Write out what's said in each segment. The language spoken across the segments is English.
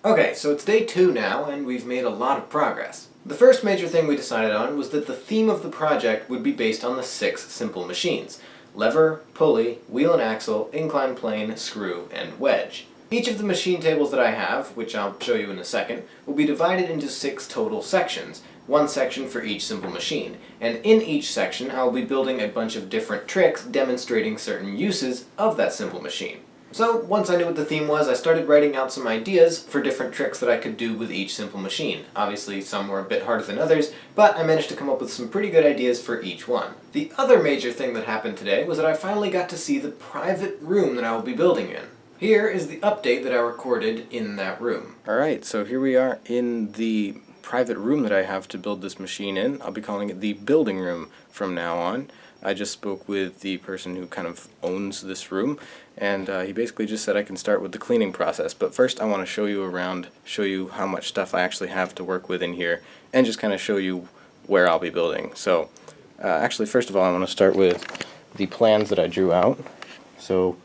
Okay, so it's day 2 now, and we've made a lot of progress. The first major thing we decided on was that the theme of the project would be based on the 6 simple machines: lever, pulley, wheel and axle, incline plane, screw, and wedge. Each of the machine tables that I have, which I'll show you in a second, will be divided into 6 total sections, one section for each simple machine, and in each section I'll be building a bunch of different tricks demonstrating certain uses of that simple machine. So once I knew what the theme was, I started writing out some ideas for different tricks that I could do with each simple machine. Obviously some were a bit harder than others, but I managed to come up with some pretty good ideas for each one. The other major thing that happened today was that I finally got to see the private room that I will be building in. Here is the update that I recorded in that room. Alright, so here we are in the private room that I have to build this machine in. I'll be calling it the building room from now on. I just spoke with the person who kind of owns this room, and he basically just said I can start with the cleaning process. But first I want to show you around, show you how much stuff I actually have to work with in here, and just kind of show you where I'll be building. So actually, first of all, I want to start with the plans that I drew out. So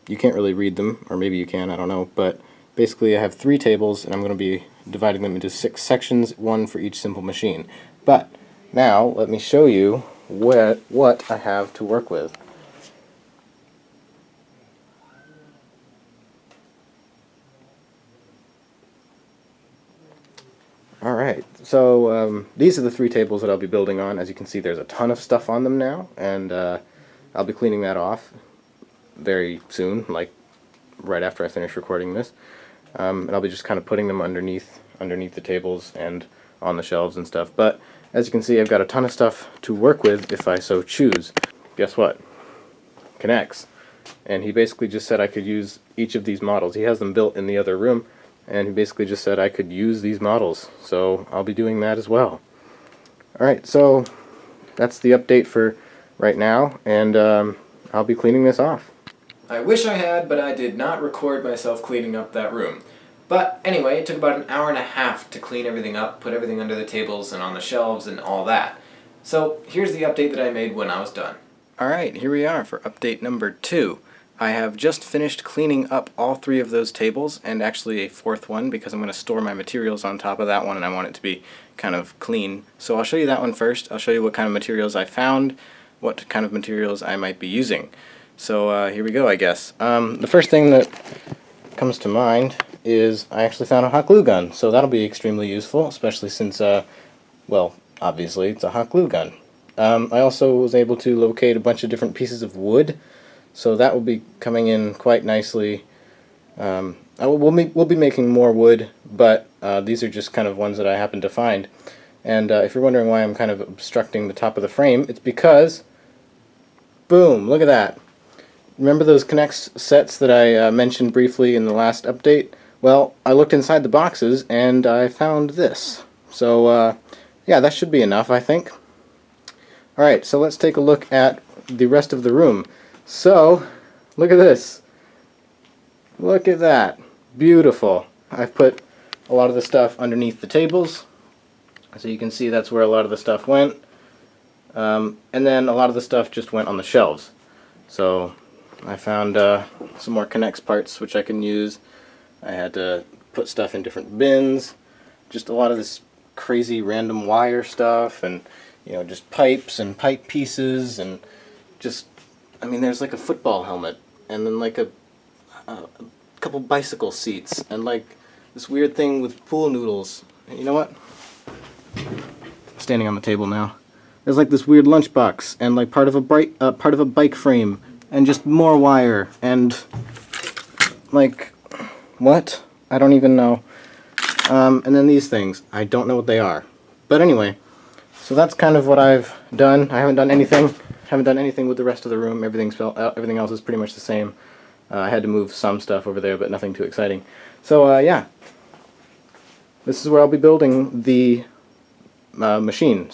you can't really read them, or maybe you can, I don't know, but basically I have 3 tables and I'm going to be dividing them into 6 sections, one for each simple machine. But now let me show you what I have to work with. Alright, so these are the 3 tables that I'll be building on. As you can see, there's a ton of stuff on them now, and I'll be cleaning that off very soon, like right after I finish recording this. And I'll be just kind of putting them underneath the tables and on the shelves and stuff. But as you can see, I've got a ton of stuff to work with if I so choose. Guess what? K'Nex. And he basically just said I could use each of these models. He has them built in the other room, and he basically just said I could use these models. So I'll be doing that as well. Alright, so that's the update for right now, and I'll be cleaning this off. I wish I had, but I did not record myself cleaning up that room. But anyway, it took about an hour and a half to clean everything up, put everything under the tables and on the shelves and all that. So here's the update that I made when I was done. Alright, here we are for update number 2. I have just finished cleaning up all 3 of those tables, and actually a 4th one, because I'm going to store my materials on top of that one and I want it to be kind of clean. So I'll show you that one first. I'll show you what kind of materials I found, what kind of materials I might be using. So here we go, I guess. The first thing that comes to mind is I actually found a hot glue gun, so that'll be extremely useful, especially since, well, obviously it's a hot glue gun. I also was able to locate a bunch of different pieces of wood, so that will be coming in quite nicely. We'll be making more wood, but these are just kind of ones that I happened to find. And if you're wondering why I'm kind of obstructing the top of the frame, it's because, boom, look at that. Remember those K'Nex sets that I mentioned briefly in the last update? Well, I looked inside the boxes and I found this. So, yeah, that should be enough, I think. Alright, so let's take a look at the rest of the room. So, look at this. Look at that. Beautiful. I've put a lot of the stuff underneath the tables. So you can see that's where a lot of the stuff went. And then a lot of the stuff just went on the shelves. So I found some more K'Nex parts which I can use. I had to put stuff in different bins. Just a lot of this crazy random wire stuff, and you know, just pipes and pipe pieces, and just, I mean, there's like a football helmet, and then like a couple bicycle seats, and like this weird thing with pool noodles. And you know what? I'm standing on the table now. There's like this weird lunchbox, and like part of a bike frame, and just more wire, and like, what? I don't even know. And then these things. I don't know what they are. But anyway, so that's kind of what I've done. I haven't done anything with the rest of the room. Everything else is pretty much the same. I had to move some stuff over there, but nothing too exciting. So yeah, this is where I'll be building the machine.